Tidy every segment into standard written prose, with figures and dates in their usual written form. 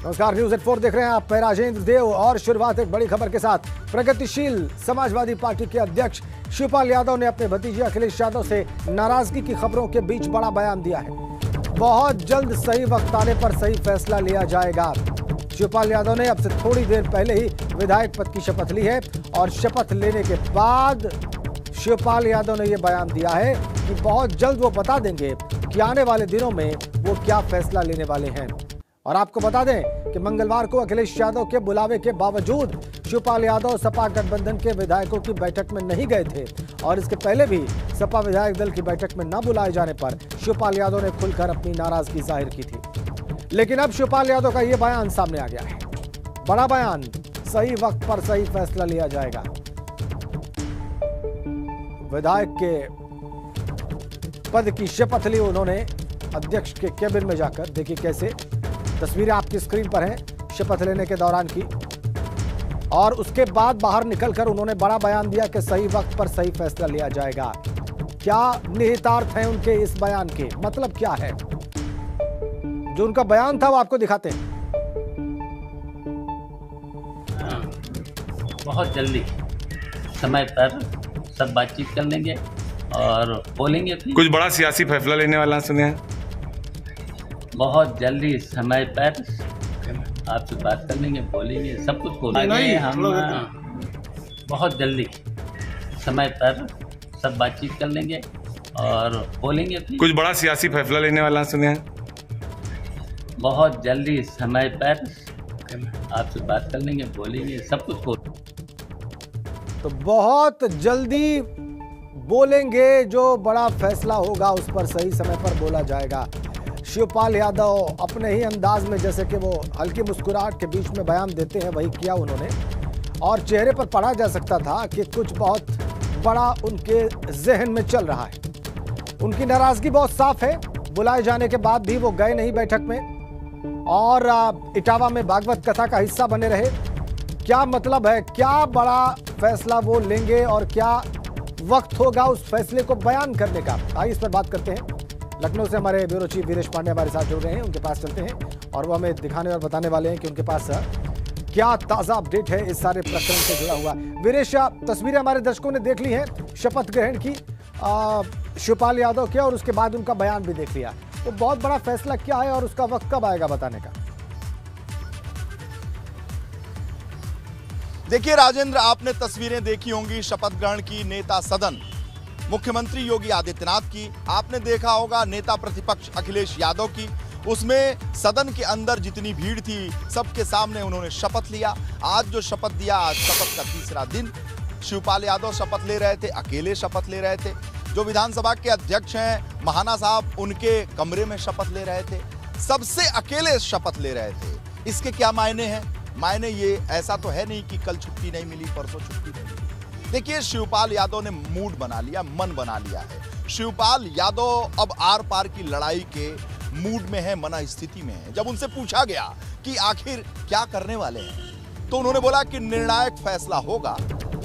नमस्कार, news eight 4 देख रहे हैं आप। मैं राजेंद्र देव और शुरुआत एक बड़ी खबर के साथ। प्रगतिशील समाजवादी पार्टी के अध्यक्ष शिवपाल यादव ने अपने भतीजे अखिलेश यादव से नाराजगी की खबरों के बीच बड़ा बयान दिया है। बहुत जल्द सही वक्त आने पर सही फैसला लिया जाएगा। शिवपाल यादव ने अब से थोड़ी देर पहले ही विधायक पद की शपथ ली है और शपथ लेने के बाद शिवपाल यादव ने यह बयान दिया है कि बहुत जल्द वो बता देंगे कि आने वाले दिनों में वो क्या फैसला लेने वाले हैं। और आपको बता दें कि मंगलवार को अखिलेश यादव के बुलावे के बावजूद शिवपाल यादव सपा गठबंधन के विधायकों की बैठक में नहीं गए थे और इसके पहले भी सपा विधायक दल की बैठक में न बुलाए जाने पर शिवपाल यादव ने खुलकर अपनी नाराजगी जाहिर की थी। लेकिन अब शिवपाल यादव का यह बयान सामने आ गया है। बड़ा बयान, सही वक्त पर सही फैसला लिया जाएगा। विधायक के पद की शपथ ली उन्होंने अध्यक्ष के केबिन में जाकर। देखिए कैसे, तस्वीरें आपकी स्क्रीन पर हैं शपथ लेने के दौरान की। और उसके बाद बाहर निकलकर उन्होंने बड़ा बयान दिया कि सही वक्त पर सही फैसला लिया जाएगा। क्या निहितार्थ है उनके इस बयान के, मतलब क्या है? जो उनका बयान था वो आपको दिखाते हैं। बहुत जल्दी समय पर सब बातचीत कर लेंगे और बोलेंगे। कुछ बड़ा सियासी फैसला लेने वाला सुने हैं। बहुत जल्दी समय पर आपसे बात कर लेंगे, बोलेंगे, सब कुछ बोलेंगे। हम बहुत जल्दी समय पर सब बातचीत कर लेंगे और बोलेंगे। कुछ बड़ा सियासी फैसला लेने वाला सुने हैं। बहुत जल्दी समय पर आपसे बात कर लेंगे, बोलेंगे, सब कुछ बोलेंगे। तो बहुत जल्दी बोलेंगे, जो बड़ा फैसला होगा उस पर सही समय पर बोला जाएगा। शिवपाल यादव अपने ही अंदाज में, जैसे कि वो हल्की मुस्कुराहट के बीच में बयान देते हैं, वही किया उन्होंने। और चेहरे पर पढ़ा जा सकता था कि कुछ बहुत बड़ा उनके जहन में चल रहा है। उनकी नाराजगी बहुत साफ है। बुलाए जाने के बाद भी वो गए नहीं बैठक में और इटावा में भागवत कथा का हिस्सा बने रहे। क्या मतलब है, क्या बड़ा फैसला वो लेंगे और क्या वक्त होगा उस फैसले को बयान करने का? आइए इस पर बात करते हैं। लखनऊ से हमारे ब्यूरो चीफ वीरेश पांडे हमारे साथ जुड़ रहे हैं, उनके पास चलते हैं और वो हमें दिखाने और बताने वाले हैं कि उनके पास क्या ताज़ा अपडेट है इस सारे प्रकरण से जुड़ा हुआ। वीरेश, तस्वीरें हमारे दर्शकों ने देख ली हैं शपथ ग्रहण की शिवपाल यादव के, और उसके बाद उनका बयान भी देख लिया। तो बहुत बड़ा फैसला क्या है और उसका वक्त कब आएगा बताने का? देखिए राजेंद्र, आपने तस्वीरें देखी होंगी शपथ ग्रहण की नेता सदन मुख्यमंत्री योगी आदित्यनाथ की। आपने देखा होगा नेता प्रतिपक्ष अखिलेश यादव की। उसमें सदन के अंदर जितनी भीड़ थी सबके सामने उन्होंने शपथ लिया। आज जो शपथ दिया, आज शपथ का तीसरा दिन। शिवपाल यादव शपथ ले रहे थे, अकेले शपथ ले रहे थे। जो विधानसभा के अध्यक्ष हैं महाना साहब, उनके कमरे में शपथ ले रहे थे। सबसे अकेले शपथ ले रहे थे। इसके क्या मायने हैं? मायने ये, ऐसा तो है नहीं कि कल छुट्टी नहीं मिली, परसों छुट्टी नहीं मिली। देखिए, शिवपाल यादव ने मूड बना लिया, मन बना लिया है। शिवपाल यादव अब आर पार की लड़ाई के मूड में है, मना स्थिति में है। जब उनसे पूछा गया कि आखिर क्या करने वाले हैं, तो उन्होंने बोला कि निर्णायक फैसला होगा।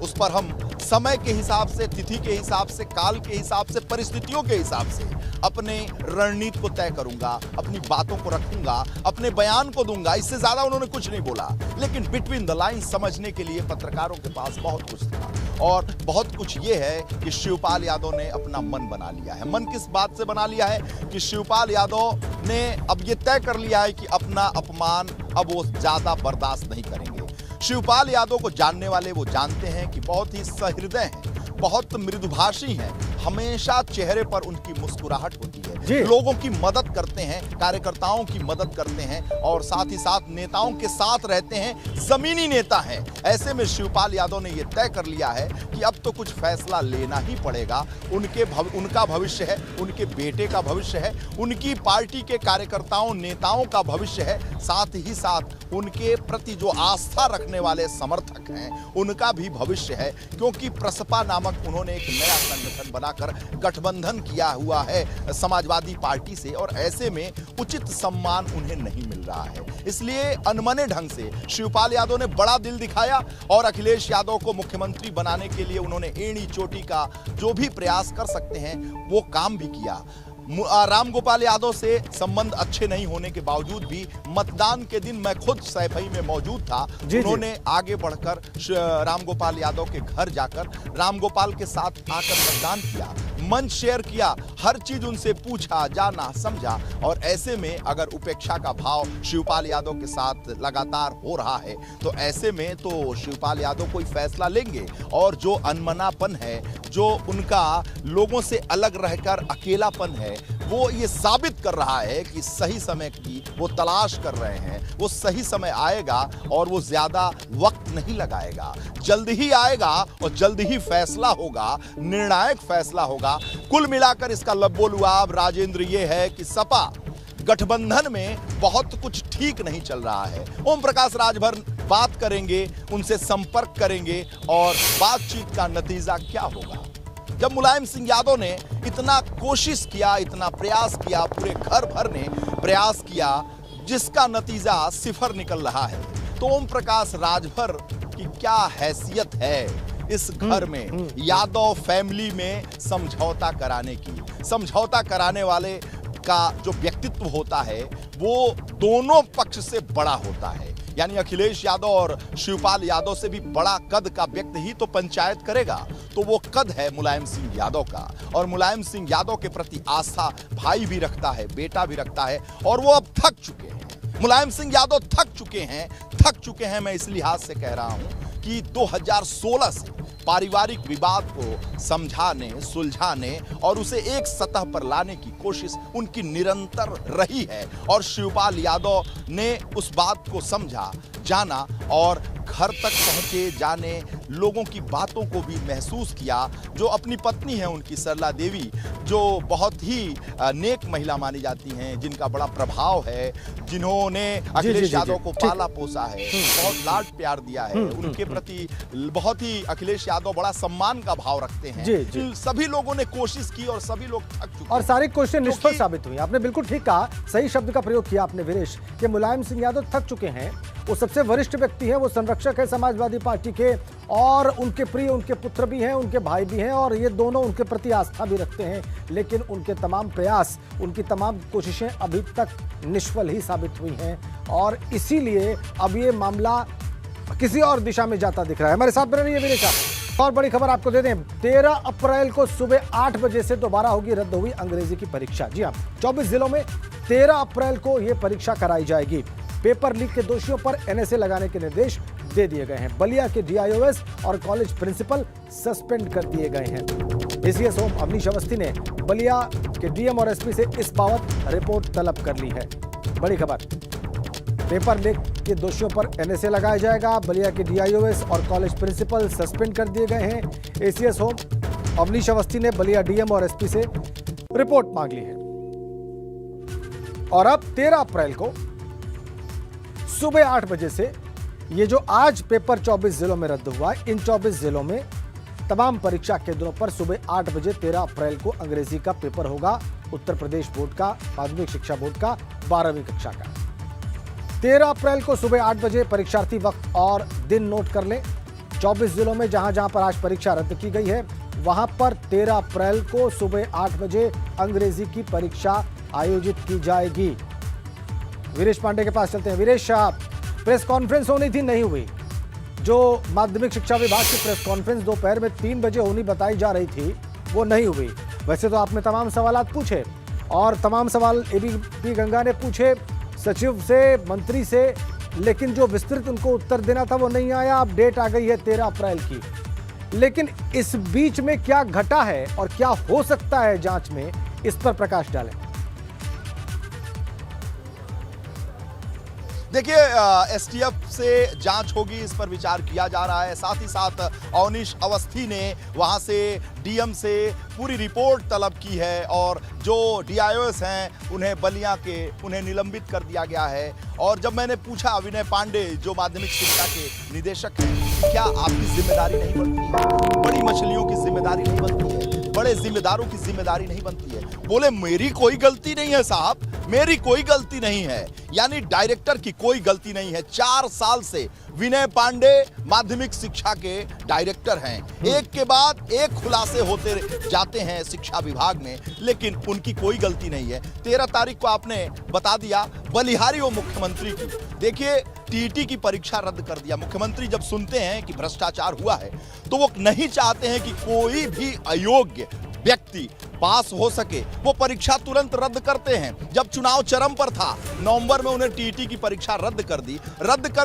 उस पर हम समय के हिसाब से, तिथि के हिसाब से, काल के हिसाब से, परिस्थितियों के हिसाब से अपने रणनीति को तय करूंगा, अपनी बातों को रखूंगा, अपने बयान को दूंगा। इससे ज्यादा उन्होंने कुछ नहीं बोला। लेकिन बिटवीन द लाइन्स समझने के लिए पत्रकारों के पास बहुत कुछ था और बहुत कुछ ये है कि शिवपाल यादव ने अपना मन बना लिया है। मन किस बात से बना लिया है कि शिवपाल यादव ने अब ये तय कर लिया है कि अपना अपमान अब वो ज्यादा बर्दाश्त नहीं करेंगे। शिवपाल यादव को जानने वाले वो जानते हैं कि बहुत ही सहृदय हैं, बहुत मृदुभाषी हैं। हमेशा चेहरे पर उनकी मुस्कुराहट होती है। लोगों की मदद करते हैं, कार्यकर्ताओं की मदद करते हैं और साथ ही साथ नेताओं के साथ रहते हैं। जमीनी नेता हैं। ऐसे में शिवपाल यादव ने यह तय कर लिया है कि अब तो कुछ फैसला लेना ही पड़ेगा। उनका भविष्य है, उनके बेटे का भविष्य है, उनकी पार्टी के कार्यकर्ताओं नेताओं का भविष्य है। साथ ही साथ उनके प्रति जो आस्था रखने वाले समर्थक हैं उनका भी भविष्य है, क्योंकि प्रसपा नामक उन्होंने एक नया संगठन बनाकर गठबंधन किया हुआ है समाजवादी पार्टी से और ऐसे में उचित सम्मान उन्हें नहीं मिल रहा है। इसलिए अनमने ढंग से शिवपाल यादव ने बड़ा दिल दिखाया और अखिलेश यादव को मुख्यमंत्री बनाने के लिए उन्होंने एड़ी चोटी का जो भी प्रयास कर सकते हैं वो काम भी किया। रामगोपाल यादव से संबंध अच्छे नहीं होने के बावजूद भी मतदान के दिन मैं खुद सैफई में मौजूद था। उन्होंने आगे बढ़कर रामगोपाल यादव के घर जाकर रामगोपाल के साथ आकर मतदान किया, मंच शेयर किया, हर चीज उनसे पूछा, जाना, समझा। और ऐसे में अगर उपेक्षा का भाव शिवपाल यादव के साथ लगातार हो रहा है तो ऐसे में तो शिवपाल यादव कोई फैसला लेंगे। और जो अनमनापन है, जो उनका लोगों से अलग रहकर अकेलापन है, वो ये साबित कर रहा है कि सही समय की वो तलाश कर रहे हैं। वो सही समय आएगा और वो ज्यादा वक्त नहीं लगाएगा, जल्द ही आएगा और जल्द ही फैसला होगा, निर्णायक फैसला होगा। कुल मिलाकर इसका लब्बो-लुआब राजेंद्र ये है कि सपा गठबंधन में बहुत कुछ ठीक नहीं चल रहा है। ओम प्रकाश राजभर बात करेंगे, उनसे संपर्क करेंगे और बातचीत का नतीजा क्या होगा। जब मुलायम सिंह यादव ने इतना कोशिश किया, इतना प्रयास किया, पूरे घर भर ने प्रयास किया, जिसका नतीजा सिफर निकल रहा है, तो ओम प्रकाश राजभर की क्या हैसियत है इस घर में, यादव फैमिली में समझौता कराने की। समझौता कराने वाले का जो व्यक्तित्व होता है वो दोनों पक्ष से बड़ा होता है। यानी अखिलेश यादव और शिवपाल यादव से भी बड़ा कद का व्यक्ति ही तो पंचायत करेगा। तो वो कद है मुलायम सिंह यादव का। और मुलायम सिंह यादव के प्रति आस्था भाई भी रखता है, बेटा भी रखता है। और वो अब थक चुके हैं, मुलायम सिंह यादव थक चुके हैं। मैं इस लिहाज से कह रहा हूं कि 2016 से पारिवारिक विवाद को समझाने, सुलझाने और उसे एक सतह पर लाने की कोशिश उनकी निरंतर रही है। और शिवपाल यादव ने उस बात को समझा, जाना और घर तक पहुंचे, जाने, लोगों की बातों को भी महसूस किया। जो अपनी पत्नी है उनकी सरला देवी, जो बहुत ही नेक महिला मानी जाती हैं, जिनका बड़ा प्रभाव है, जिन्होंने अखिलेश यादव को पाला पोसा है, बहुत लाड प्यार दिया है, उनके प्रति बहुत ही अखिलेश यादव बड़ा सम्मान का भाव रखते हैं। सभी लोगों ने कोशिश की और सभी लोग थक चुके और सारी कोशिशें निष्फल साबित हुई। आपने बिल्कुल ठीक कहा, सही शब्द का प्रयोग किया आपने वीरेश, कि मुलायम सिंह यादव थक चुके हैं। वो सबसे वरिष्ठ व्यक्ति हैं, वो संरक्षक है समाजवादी पार्टी के, और उनके प्रिय उनके पुत्र भी हैं, उनके भाई भी हैं, और ये दोनों उनके प्रति आस्था भी रखते हैं। लेकिन उनके तमाम प्रयास, उनकी तमाम कोशिशें अभी तक निष्फल ही साबित हुई हैं। और इसीलिए अब ये मामला किसी और दिशा में जाता दिख रहा है। हमारे साथ बने रहिए वीरेश साहब। और बड़ी खबर आपको दे दें, 13 अप्रैल को सुबह 8 बजे से दोबारा होगी रद्द हुई अंग्रेजी की परीक्षा। जी हाँ, 24 जिलों में 13 अप्रैल को यह परीक्षा कराई जाएगी। पेपर लीक के दोषियों पर एनएसए लगाने के निर्देश दे दिए गए हैं। बलिया के डीआईओएस और कॉलेज प्रिंसिपल सस्पेंड कर दिए गए हैं। एसीएस होम अवनीश अवस्थी ने बलिया के डीएम और एसपी से इस बाबत रिपोर्ट तलब कर ली है। बड़ी खबर, पेपर लीक के दोषियों पर एनएसए लगाया जाएगा। बलिया के डीआईओएस और कॉलेज प्रिंसिपल सस्पेंड कर दिए गए हैं। एसीएस होम अवनीश अवस्थी ने बलिया डीएम और एसपी से रिपोर्ट मांग ली है। और अब 13 अप्रैल को सुबह 8 बजे से ये जो आज पेपर 24 जिलों में रद्द हुआ है, इन 24 जिलों में तमाम परीक्षा केंद्रों पर सुबह 8 बजे 13 अप्रैल को अंग्रेजी का पेपर होगा। उत्तर प्रदेश बोर्ड का, माध्यमिक शिक्षा बोर्ड का, 12वीं कक्षा का। 13 अप्रैल को सुबह 8 बजे परीक्षार्थी वक्त और दिन नोट कर लें। 24 जिलों में जहां जहां पर आज परीक्षा रद्द की गई है, वहां पर 13 अप्रैल को सुबह 8 बजे अंग्रेजी की परीक्षा आयोजित की जाएगी। वीरेश पांडे के पास चलते हैं। वीरेश, प्रेस कॉन्फ्रेंस होनी थी, नहीं हुई। जो माध्यमिक शिक्षा विभाग की प्रेस कॉन्फ्रेंस दोपहर में 3 बजे होनी बताई जा रही थी, वो नहीं हुई। वैसे तो आपने तमाम सवाल पूछे और तमाम सवाल एबीपी गंगा ने पूछे सचिव से, मंत्री से, लेकिन जो विस्तृत उनको उत्तर देना था वो नहीं आया। अब डेट आ गई है 13 अप्रैल की। लेकिन इस बीच में क्या घटा है और क्या हो सकता है जांच में, इस पर प्रकाश डालें। देखिए, एसटीएफ से जांच होगी, इस पर विचार किया जा रहा है। साथ ही साथ अवनीश अवस्थी ने वहां से डीएम से पूरी रिपोर्ट तलब की है और जो डीआईओएस हैं उन्हें निलंबित कर दिया गया है। और जब मैंने पूछा विनय पांडे जो माध्यमिक शिक्षा के निदेशक हैं, क्या आपकी जिम्मेदारी नहीं बनती है, बड़ी मछलियों की जिम्मेदारी नहीं बनती है, बड़े जिम्मेदारों की जिम्मेदारी नहीं बनती है? बोले मेरी कोई गलती नहीं है साहब, मेरी कोई गलती नहीं है। यानी डायरेक्टर की कोई गलती नहीं है। 4 साल से विनय पांडे माध्यमिक शिक्षा के डायरेक्टर हैं। एक के बाद एक खुलासे होते जाते हैं शिक्षा विभाग में, लेकिन उनकी कोई गलती नहीं है। 13 तारीख को आपने बता दिया बलिहारी वो मुख्यमंत्री की। देखिए, टीईटी की परीक्षा रद्द कर दिया। मुख्यमंत्री जब सुनते हैं कि भ्रष्टाचार हुआ है तो वो नहीं चाहते हैं कि कोई भी अयोग्य व्यक्ति पास हो सके, वो परीक्षा तुरंत रद्द करते हैं। जब चुनाव चरम पर था, नवंबर में उन्हें टीईटी की परीक्षा रद्द कर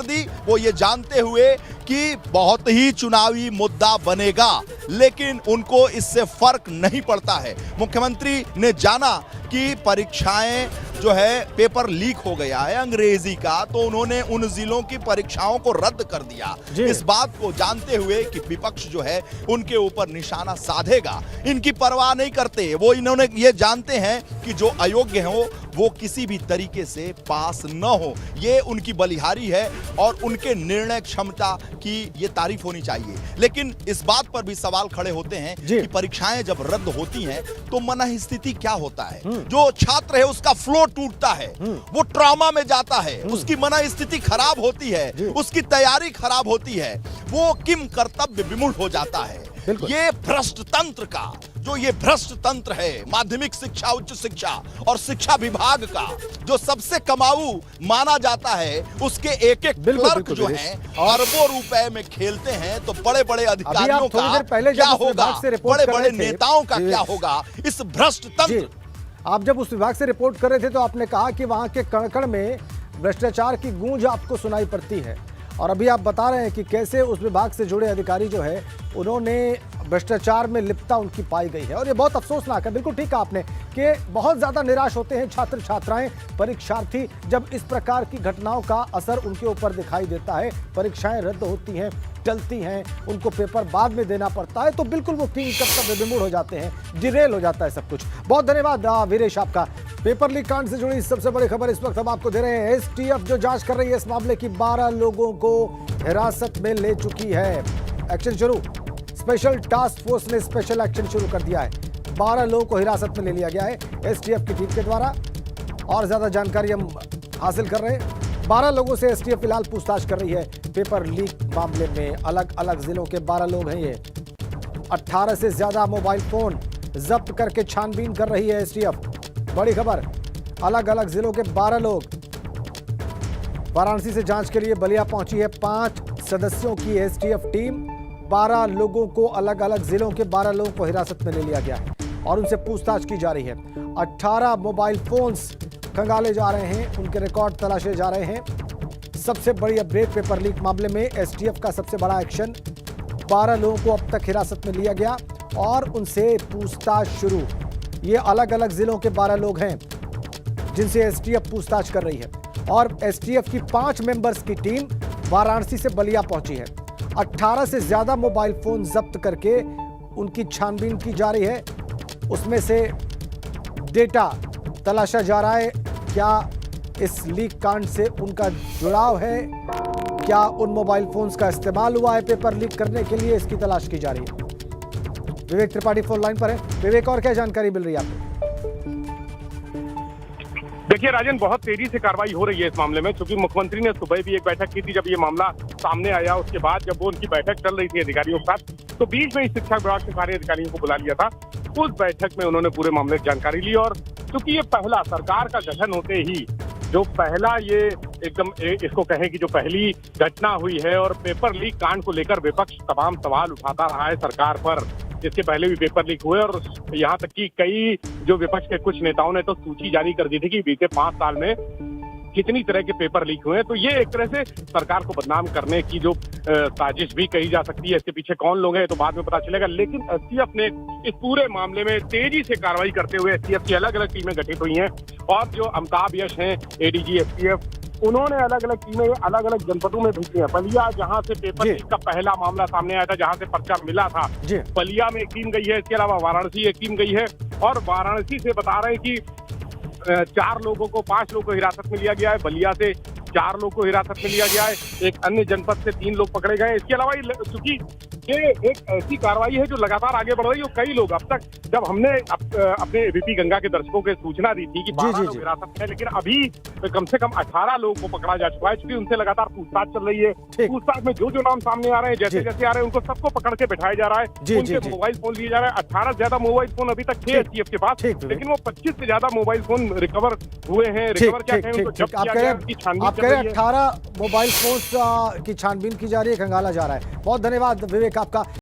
दी वो ये जानते हुए कि बहुत ही चुनावी मुद्दा बनेगा, लेकिन उनको इससे फर्क नहीं पड़ता है। मुख्यमंत्री ने जाना कि परीक्षाएं जो है पेपर लीक हो गया है अंग्रेजी का, तो उन्होंने उन जिलों की परीक्षाओं को रद्द कर दिया। इस बात को जानते हुए कि विपक्ष जो है उनके ऊपर निशाना साधेगा, इनकी परवाह नहीं करते वो। इन्होंने ये जानते हैं कि जो अयोग्य हो वो किसी भी तरीके से पास न हो, ये उनकी बलिहारी है और उनके निर्णय क्षमता की ये तारीफ होनी चाहिए। लेकिन इस बात पर भी सवाल खड़े होते हैं कि परीक्षाएं जब रद्द होती हैं तो मन स्थिति क्या होता है। जो छात्र है उसका फ्लो टूटता है, वो ट्रॉमा में जाता है, उसकी मन स्थिति खराब होती है, उसकी तैयारी खराब होती है, वो किम कर्तव्य विमूढ़ हो जाता है। ये भ्रष्ट तंत्र का जो ये भ्रष्ट तंत्र है, माध्यमिक शिक्षा, उच्च शिक्षा और शिक्षा विभाग का जो सबसे कमाऊ माना जाता है, उसके एक क्लर्क जो हैं अरबों रुपए में खेलते हैं, तो बड़े बड़े अधिकारियों का क्या होगा, बड़े बड़े नेताओं का क्या होगा इस भ्रष्ट तंत्र। आप जब उस विभाग से रिपोर्ट कर रहे थे तो आपने कहा कि वहां के कण-कण में भ्रष्टाचार की गूंज आपको सुनाई पड़ती है, और अभी आप बता रहे हैं कि कैसे उस विभाग से जुड़े अधिकारी जो है उन्होंने भ्रष्टाचार में लिप्तता उनकी पाई गई है, और ये बहुत अफसोसनाक है। बिल्कुल ठीक कहा आपने कि बहुत ज़्यादा निराश होते हैं छात्र छात्राएं, परीक्षार्थी, जब इस प्रकार की घटनाओं का असर उनके ऊपर दिखाई देता है। परीक्षाएं रद्द होती हैं, टलती हैं, उनको पेपर बाद में देना पड़ता है, तो बिल्कुल वो किंग कर्तव्य विमूढ़ हो जाते हैं, डिरेल हो जाता है सब कुछ। बहुत धन्यवाद वीरेश आपका। पेपर लीक कांड से जुड़ी सबसे बड़ी खबर इस वक्त हम आपको दे रहे हैं। एसटीएफ जो जांच कर रही है इस मामले की, 12 लोगों को हिरासत में ले चुकी है। एक्शन शुरू, स्पेशल टास्क फोर्स ने स्पेशल एक्शन शुरू कर दिया है। 12 लोगों को हिरासत में ले लिया गया है एसटीएफ की टीम के द्वारा, और ज्यादा जानकारी हम हासिल कर रहे हैं। 12 लोगों से एसटीएफ फिलहाल पूछताछ कर रही है पेपर लीक मामले में। अलग अलग जिलों के 12 लोग हैं ये। 18 से ज्यादा मोबाइल फोन जब्त करके छानबीन कर रही है एसटीएफ। बड़ी खबर, अलग अलग जिलों के 12 लोग। वाराणसी से जांच के लिए बलिया पहुंची है 5 सदस्यों की एसटीएफ टीम। 12 लोगों को, अलग अलग जिलों के 12 लोगों को हिरासत में ले लिया गया है और उनसे पूछताछ की जा रही है। 18 मोबाइल फोन्स खंगाले जा रहे हैं, उनके रिकॉर्ड तलाशे जा रहे हैं। सबसे बड़ी अपडेट पेपर लीक मामले में एसटीएफ का सबसे बड़ा एक्शन। 12 लोगों को अब तक हिरासत में लिया गया और उनसे पूछताछ शुरू। ये अलग अलग जिलों के 12 लोग हैं जिनसे एसटीएफ पूछताछ कर रही है, और एसटीएफ की 5 मेंबर्स की टीम वाराणसी से बलिया पहुंची है। 18 से ज्यादा मोबाइल फोन जब्त करके उनकी छानबीन की जा रही है। उसमें से डेटा तलाशा जा रहा है। क्या इस लीक कांड से उनका जुड़ाव है, क्या उन मोबाइल फोन्स का इस्तेमाल हुआ है पेपर लीक करने के लिए, इसकी तलाश की जा रही है। विवेक त्रिपाठी फोन लाइन पर है। विवेक, और क्या जानकारी मिल रही है आपको? देखिए राजन, बहुत तेजी से कार्रवाई हो रही है इस मामले में, क्योंकि मुख्यमंत्री ने सुबह भी एक बैठक की थी जब ये मामला सामने आया। उसके बाद जब वो उनकी बैठक चल रही थी अधिकारियों के साथ, तो बीच में शिक्षा विभाग के सारे अधिकारियों को बुला लिया था। उस बैठक में उन्होंने पूरे मामले की जानकारी ली, और क्योंकि ये पहला सरकार का गठन होते ही जो पहला ये एकदम इसको कहें कि जो पहली घटना हुई है, और पेपर लीक कांड को लेकर विपक्ष तमाम सवाल उठाता रहा है सरकार पर। इसके पहले भी पेपर लीक हुए, और यहाँ तक कि कई जो विपक्ष के कुछ नेताओं ने तो सूची जारी कर दी थी कि बीते 5 साल में कितनी तरह के पेपर लीक हुए हैं। तो ये एक तरह से सरकार को बदनाम करने की जो साजिश भी कही जा सकती है। इसके पीछे कौन लोग हैं तो बाद में पता चलेगा, लेकिन एसटीएफ ने इस पूरे मामले में तेजी से कार्रवाई करते हुए एसटीएफ की अलग अलग टीमें गठित हुई हैं, और जो अमिताभ यश हैं एडीजी एसटीएफ, उन्होंने अलग अलग टीमें अलग अलग जनपदों में भेजी है। बलिया, जहां से पेपर लीक का पहला मामला सामने आया था, जहां से पर्चा मिला था, बलिया में एक टीम गई है। इसके अलावा वाराणसी एक टीम गई है, और वाराणसी से बता रहे हैं कि 4 लोगों को, 5 लोगों को हिरासत में लिया गया है। बलिया से 4 लोग को हिरासत में लिया गया है। एक अन्य जनपद से 3 लोग पकड़े गए। इसके अलावा चूंकि ये एक ऐसी कार्रवाई है जो लगातार आगे बढ़ रही है। कई लोग अब तक, जब हमने अपने एबीपी गंगा के दर्शकों को सूचना दी थी कि 12 लोग हिरासत में, लेकिन अभी कम से कम 18 लोगों को पकड़ा जा चुका है, क्योंकि उनसे लगातार पूछताछ चल रही है। पूछताछ में जो नाम सामने आ रहे हैं, जैसे जैसे आ रहे हैं, उनको सबको पकड़ के बैठाया जा रहा है, उनके मोबाइल फोन लिए जा रहे हैं। 18 से ज्यादा मोबाइल फोन अभी तक थे एसटीएफ के पास, लेकिन वो 25 से ज्यादा मोबाइल फोन रिकवर हुए हैं। रिकवर क्या कहें, उनको जब्त किया गया, उनकी छानबीन आप कह रहे हैं 18 मोबाइल फोन की छानबीन की जा रही है, खंगाला जा रहा है। बहुत धन्यवाद विवेक आपका।